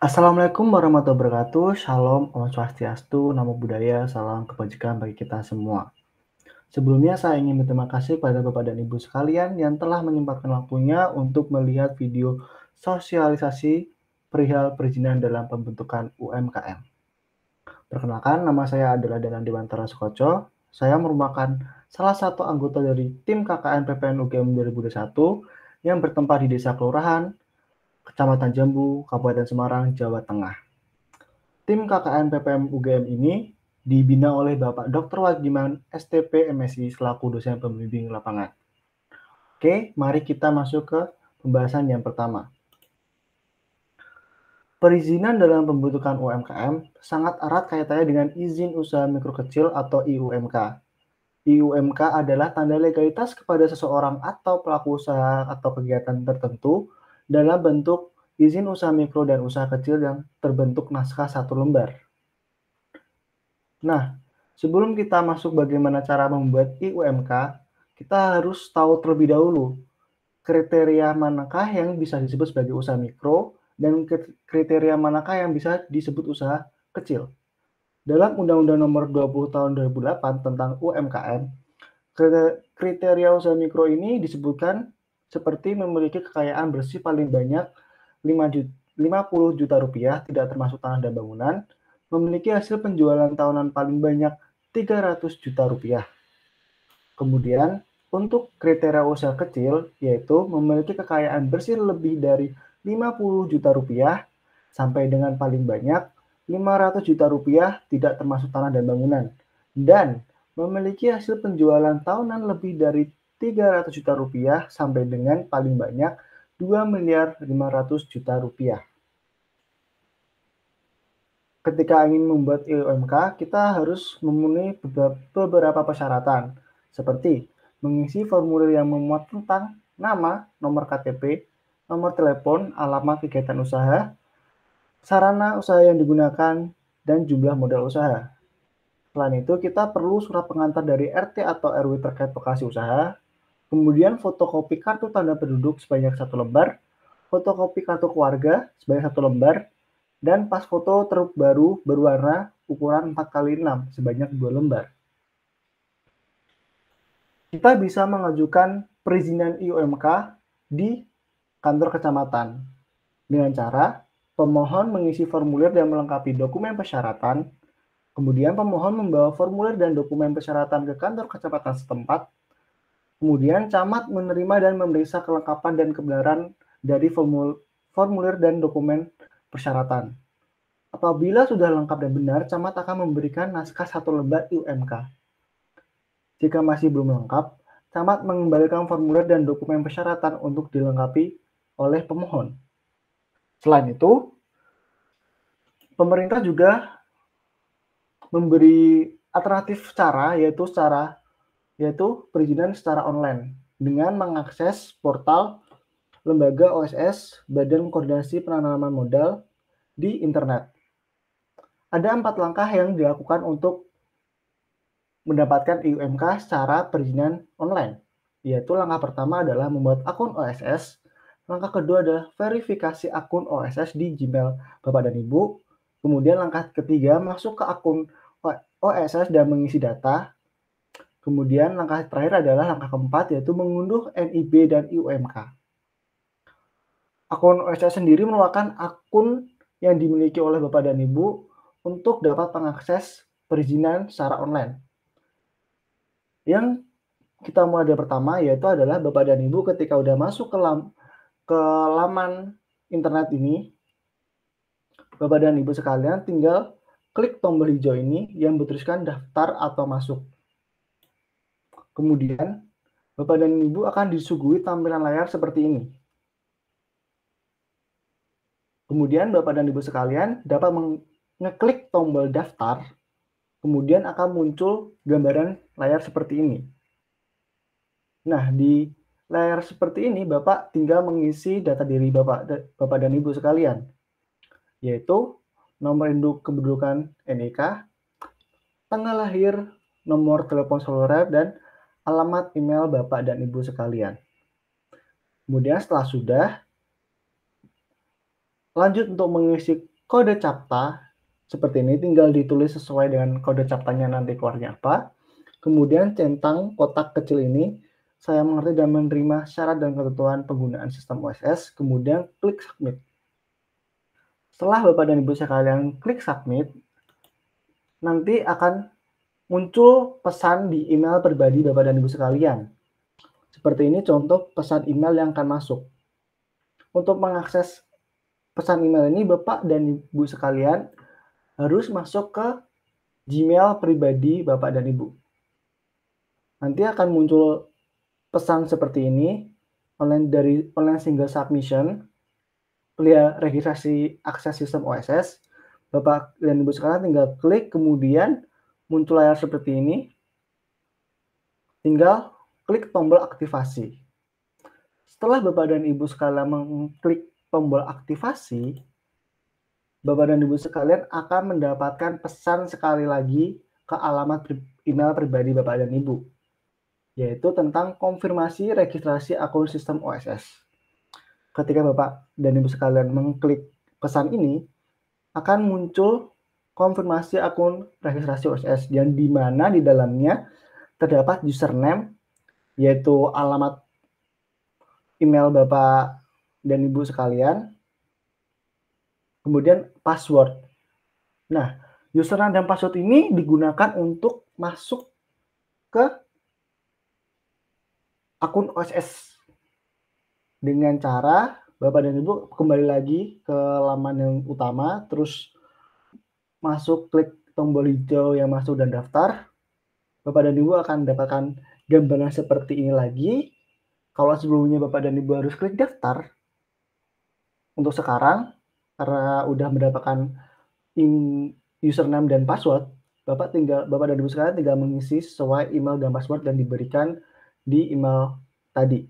Assalamualaikum warahmatullahi wabarakatuh. Shalom, Om Swastiastu, Namo Buddhaya, salam kebajikan bagi kita semua. Sebelumnya saya ingin berterima kasih kepada Bapak dan Ibu sekalian yang telah menyempatkan waktunya untuk melihat video sosialisasi perihal perizinan dalam pembentukan UMKM. Perkenalkan, nama saya adalah Danan Dewantara Sukoco. Saya merupakan salah satu anggota dari tim KKN PPN UGM 2021 yang bertempat di Desa Kelurahan, Kecamatan Jambu, Kabupaten Semarang, Jawa Tengah. Tim KKN PPM UGM ini dibina oleh Bapak Dr. Wagiman STP MSI selaku dosen pembimbing lapangan. Oke, mari kita masuk ke pembahasan yang pertama. Perizinan dalam pembentukan UMKM sangat erat kaitannya dengan izin usaha mikro kecil atau IUMK. IUMK adalah tanda legalitas kepada seseorang atau pelaku usaha atau kegiatan tertentu dalam bentuk izin usaha mikro dan usaha kecil yang terbentuk naskah satu lembar. Nah, sebelum kita masuk bagaimana cara membuat IUMK, kita harus tahu terlebih dahulu kriteria manakah yang bisa disebut sebagai usaha mikro dan kriteria manakah yang bisa disebut usaha kecil. Dalam Undang-Undang Nomor 20 Tahun 2008 tentang UMKM, kriteria usaha mikro ini disebutkan seperti memiliki kekayaan bersih paling banyak 50 juta rupiah, tidak termasuk tanah dan bangunan, memiliki hasil penjualan tahunan paling banyak 300 juta rupiah. Kemudian, untuk kriteria usaha kecil, yaitu memiliki kekayaan bersih lebih dari 50 juta rupiah sampai dengan paling banyak 500 juta rupiah, tidak termasuk tanah dan bangunan, dan memiliki hasil penjualan tahunan lebih dari 300 juta rupiah sampai dengan paling banyak 2 miliar 500 juta rupiah. Ketika ingin membuat IUMK, kita harus memenuhi beberapa persyaratan, seperti mengisi formulir yang memuat tentang nama, nomor KTP, nomor telepon, alamat kegiatan usaha, sarana usaha yang digunakan, dan jumlah modal usaha. Selain itu, kita perlu surat pengantar dari RT atau RW terkait lokasi usaha, kemudian fotokopi kartu tanda penduduk sebanyak 1 lembar, fotokopi kartu keluarga sebanyak 1 lembar, dan pas foto terbaru berwarna ukuran 4x6 sebanyak 2 lembar. Kita bisa mengajukan perizinan IUMK di kantor kecamatan dengan cara pemohon mengisi formulir dan melengkapi dokumen persyaratan, kemudian pemohon membawa formulir dan dokumen persyaratan ke kantor kecamatan setempat, kemudian camat menerima dan memeriksa kelengkapan dan kebenaran dari formulir dan dokumen persyaratan. Apabila sudah lengkap dan benar, camat akan memberikan naskah 1 lembar IUMK. Jika masih belum lengkap, camat mengembalikan formulir dan dokumen persyaratan untuk dilengkapi oleh pemohon. Selain itu, pemerintah juga memberi alternatif cara, yaitu perizinan secara online dengan mengakses portal lembaga OSS Badan Koordinasi Penanaman Modal di internet. Ada 4 langkah yang dilakukan untuk mendapatkan IUMK secara perizinan online, yaitu langkah pertama adalah membuat akun OSS, langkah kedua adalah verifikasi akun OSS di Gmail Bapak dan Ibu, kemudian langkah ketiga masuk ke akun OSS dan mengisi data, kemudian langkah terakhir adalah langkah keempat yaitu mengunduh NIB dan IUMK. Akun OSS sendiri merupakan akun yang dimiliki oleh Bapak dan Ibu untuk dapat mengakses perizinan secara online. Yang kita mulai dari pertama yaitu adalah Bapak dan Ibu ketika udah masuk ke laman internet ini, Bapak dan Ibu sekalian tinggal klik tombol hijau ini yang bertuliskan daftar atau masuk. Kemudian Bapak dan Ibu akan disuguhi tampilan layar seperti ini. Kemudian Bapak dan Ibu sekalian dapat mengeklik tombol daftar, kemudian akan muncul gambaran layar seperti ini. Nah, di layar seperti ini Bapak tinggal mengisi data diri Bapak dan Ibu sekalian, yaitu nomor induk kependudukan NIK, tanggal lahir, nomor telepon seluler, dan alamat email Bapak dan Ibu sekalian. Kemudian setelah sudah, lanjut untuk mengisi kode CAPTCHA seperti ini, tinggal ditulis sesuai dengan kode CAPTCHA-nya nanti keluarnya apa. Kemudian centang kotak kecil ini, saya mengerti dan menerima syarat dan ketentuan penggunaan sistem OSS, kemudian klik submit. Setelah Bapak dan Ibu sekalian klik submit, nanti akan muncul pesan di email pribadi Bapak dan Ibu sekalian. Seperti ini contoh pesan email yang akan masuk. Untuk mengakses pesan email ini, Bapak dan Ibu sekalian harus masuk ke Gmail pribadi Bapak dan Ibu. Nanti akan muncul pesan seperti ini, online single submission, registrasi akses sistem OSS. Bapak dan Ibu sekalian tinggal klik, kemudian muncul layar seperti ini, tinggal klik tombol aktivasi. Setelah Bapak dan Ibu sekalian mengklik tombol aktivasi, Bapak dan Ibu sekalian akan mendapatkan pesan sekali lagi ke alamat email pribadi Bapak dan Ibu, yaitu tentang konfirmasi registrasi akun sistem OSS. Ketika Bapak dan Ibu sekalian mengklik pesan ini, akan muncul konfirmasi akun registrasi OSS, yang di mana di dalamnya terdapat username, yaitu alamat email Bapak dan Ibu sekalian, kemudian password. Nah, username dan password ini digunakan untuk masuk ke akun OSS dengan cara Bapak dan Ibu kembali lagi ke laman yang utama, terus masuk klik tombol hijau yang masuk dan daftar. Bapak dan Ibu akan mendapatkan gambaran seperti ini lagi. Kalau sebelumnya Bapak dan Ibu harus klik daftar, untuk sekarang karena udah mendapatkan username dan password, Bapak dan Ibu sekalian tinggal mengisi sesuai email dan password dan diberikan di email tadi.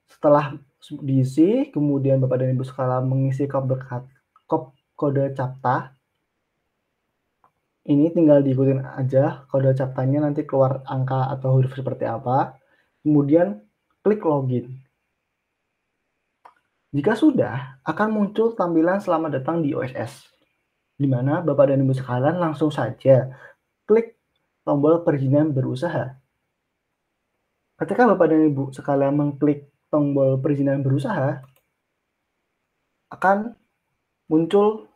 Setelah diisi, kemudian Bapak dan Ibu sekalian mengisi kode CAPTCHA. Ini tinggal diikutin aja kode CAPTCHA-nya, nanti keluar angka atau huruf seperti apa. Kemudian klik login. Jika sudah, akan muncul tampilan selamat datang di OSS, di mana Bapak dan Ibu sekalian langsung saja klik tombol perizinan berusaha. Ketika Bapak dan Ibu sekalian mengklik tombol perizinan berusaha, akan muncul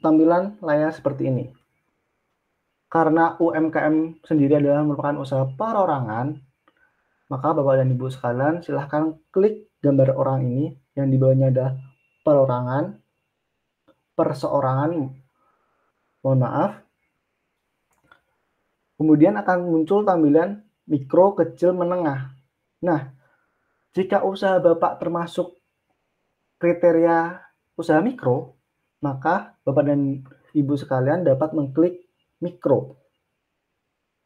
tampilan layar seperti ini. Karena UMKM sendiri adalah merupakan usaha perorangan, maka Bapak dan Ibu sekalian silahkan klik gambar orang ini yang di bawahnya ada perorangan, perseorangan, mohon maaf. Kemudian akan muncul tampilan mikro, kecil, menengah. Nah, jika usaha Bapak termasuk kriteria usaha mikro, maka Bapak dan Ibu sekalian dapat mengklik mikro.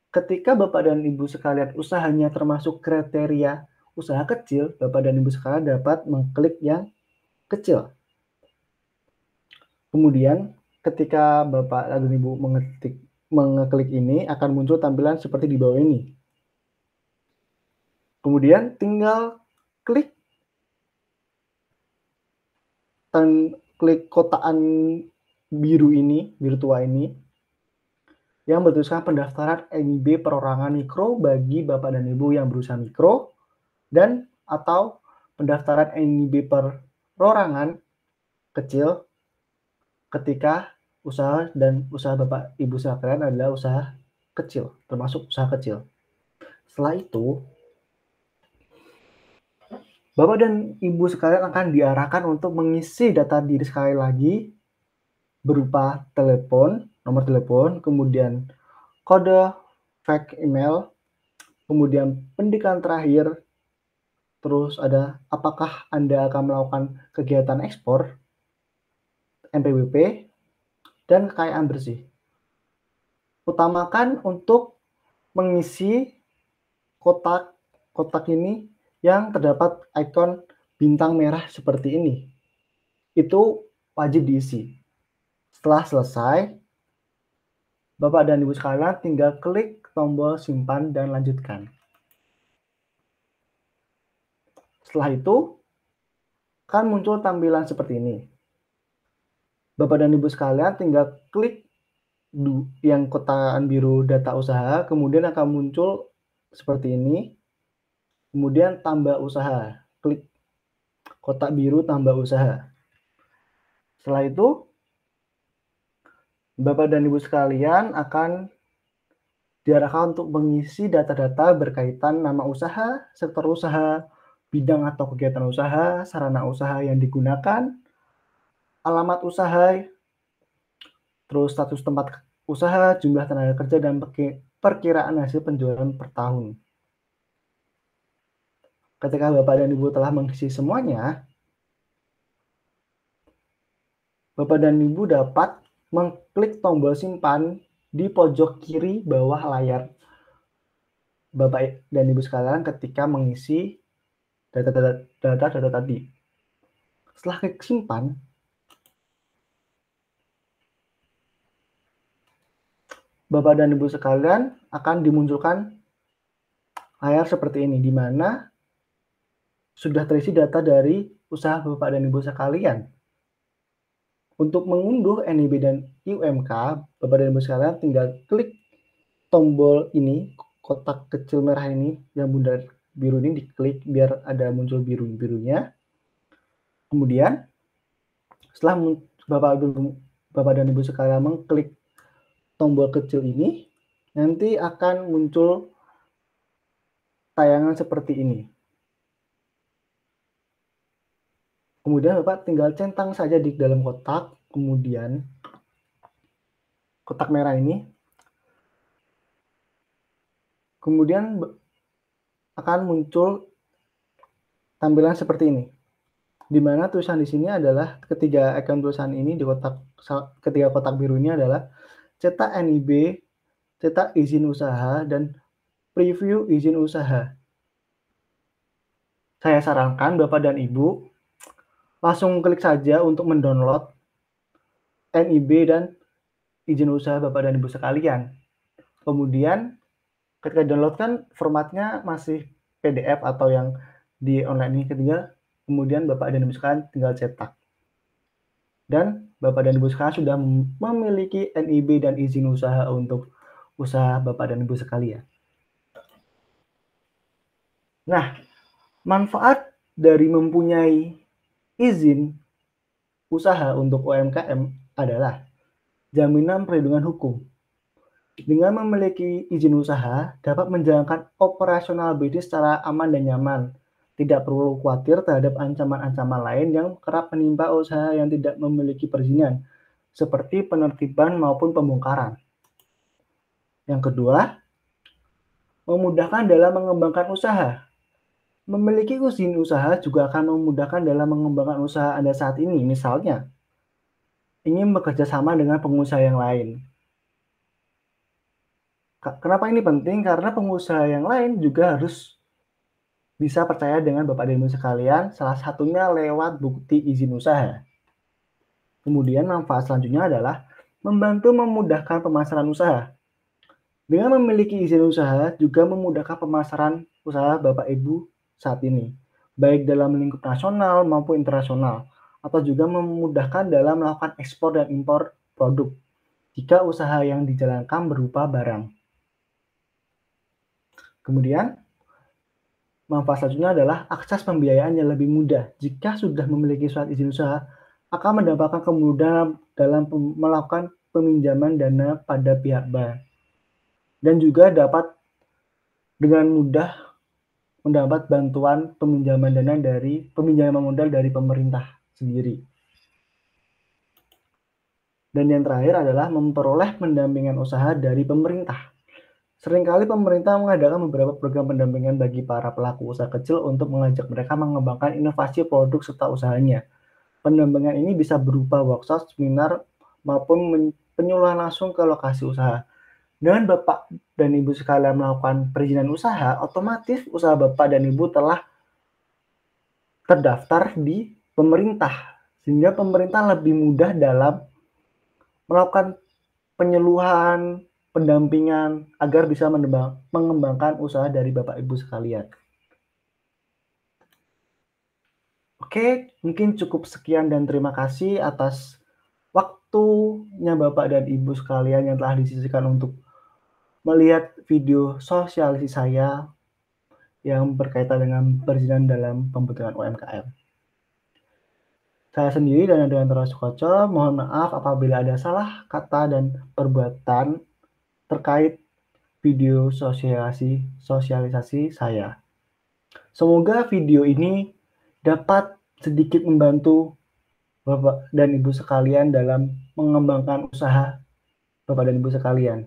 Ketika Bapak dan Ibu sekalian usahanya termasuk kriteria usaha kecil, Bapak dan Ibu sekalian dapat mengklik yang kecil. Kemudian ketika Bapak dan Ibu mengeklik ini, akan muncul tampilan seperti di bawah ini. Kemudian tinggal klik kotaan biru tua ini, yang bertuliskan pendaftaran NIB perorangan mikro bagi Bapak dan Ibu yang berusaha mikro, dan atau pendaftaran NIB perorangan kecil ketika usaha Bapak Ibu sekalian adalah usaha kecil, termasuk usaha kecil. Setelah itu, Bapak dan Ibu sekalian akan diarahkan untuk mengisi data diri sekali lagi berupa nomor telepon, kemudian kode fake email, kemudian pendidikan terakhir, terus ada apakah Anda akan melakukan kegiatan ekspor, NPWP, dan kekayaan bersih. Utamakan untuk mengisi kotak ini yang terdapat ikon bintang merah seperti ini. Itu wajib diisi. Setelah selesai, Bapak dan Ibu sekalian tinggal klik tombol simpan dan lanjutkan. Setelah itu, akan muncul tampilan seperti ini. Bapak dan Ibu sekalian tinggal klik yang kotaan biru data usaha, kemudian akan muncul seperti ini, kemudian tambah usaha. Klik kotak biru tambah usaha. Setelah itu, Bapak dan Ibu sekalian akan diarahkan untuk mengisi data-data berkaitan nama usaha, sektor usaha, bidang atau kegiatan usaha, sarana usaha yang digunakan, alamat usaha, terus status tempat usaha, jumlah tenaga kerja, dan perkiraan hasil penjualan per tahun. Ketika Bapak dan Ibu telah mengisi semuanya, Bapak dan Ibu dapat mengklik tombol simpan di pojok kiri bawah layar Bapak dan Ibu sekalian ketika mengisi data-data tadi. Setelah klik simpan, Bapak dan Ibu sekalian akan dimunculkan layar seperti ini, di mana sudah terisi data dari usaha Bapak dan Ibu sekalian. Untuk mengunduh NIB dan IUMK, Bapak dan Ibu sekalian tinggal klik tombol ini, kotak kecil merah ini, yang bundar biru ini diklik biar ada muncul biru-birunya. Kemudian, setelah Bapak dan Ibu sekalian mengklik tombol kecil ini, nanti akan muncul tayangan seperti ini. Kemudian Bapak tinggal centang saja di dalam kotak, kemudian kotak merah ini, kemudian akan muncul tampilan seperti ini, di mana tulisan di sini adalah ketiga icon tulisan ini di ketiga kotak biru ini adalah cetak NIB, cetak izin usaha, dan preview izin usaha. Saya sarankan Bapak dan Ibu langsung klik saja untuk mendownload NIB dan izin usaha Bapak dan Ibu sekalian. Kemudian ketika download kan formatnya masih PDF atau yang di online ini, kemudian Bapak dan Ibu sekalian tinggal cetak. Dan Bapak dan Ibu sekalian sudah memiliki NIB dan izin usaha untuk usaha Bapak dan Ibu sekalian. Nah, manfaat dari mempunyai izin usaha untuk UMKM adalah jaminan perlindungan hukum. Dengan memiliki izin usaha, dapat menjalankan operasional bisnis secara aman dan nyaman. Tidak perlu khawatir terhadap ancaman-ancaman lain yang kerap menimpa usaha yang tidak memiliki perizinan, seperti penertiban maupun pembongkaran. Yang kedua, memudahkan dalam mengembangkan usaha. Memiliki izin usaha juga akan memudahkan dalam mengembangkan usaha Anda saat ini. Misalnya, ingin bekerja sama dengan pengusaha yang lain. Kenapa ini penting? Karena pengusaha yang lain juga harus bisa percaya dengan Bapak dan Ibu sekalian, salah satunya lewat bukti izin usaha. Kemudian manfaat selanjutnya adalah membantu memudahkan pemasaran usaha. Dengan memiliki izin usaha juga memudahkan pemasaran usaha Bapak Ibu saat ini, baik dalam lingkup nasional maupun internasional, atau juga memudahkan dalam melakukan ekspor dan impor produk jika usaha yang dijalankan berupa barang. Kemudian, manfaat selanjutnya adalah akses pembiayaan yang lebih mudah. Jika sudah memiliki surat izin usaha, akan mendapatkan kemudahan dalam melakukan peminjaman dana pada pihak bank. Dan juga dapat dengan mudah mendapat bantuan peminjaman modal dari pemerintah sendiri. Dan yang terakhir adalah memperoleh pendampingan usaha dari pemerintah. Seringkali pemerintah mengadakan beberapa program pendampingan bagi para pelaku usaha kecil untuk mengajak mereka mengembangkan inovasi produk serta usahanya. Pendampingan ini bisa berupa workshop, seminar, maupun penyuluhan langsung ke lokasi usaha. Dengan Bapak dan Ibu sekalian melakukan perizinan usaha, otomatis usaha Bapak dan Ibu telah terdaftar di pemerintah, sehingga pemerintah lebih mudah dalam melakukan penyuluhan, pendampingan, agar bisa mengembangkan usaha dari Bapak Ibu sekalian. Oke, mungkin cukup sekian dan terima kasih atas waktu waktunya Bapak dan Ibu sekalian yang telah disisihkan untuk melihat video sosialisasi saya yang berkaitan dengan perizinan dalam pembentukan UMKM. Saya sendiri dan Andrianto Sukoco mohon maaf apabila ada salah kata dan perbuatan terkait video sosialisasi saya. Semoga video ini dapat sedikit membantu Bapak dan Ibu sekalian dalam mengembangkan usaha Bapak dan Ibu sekalian.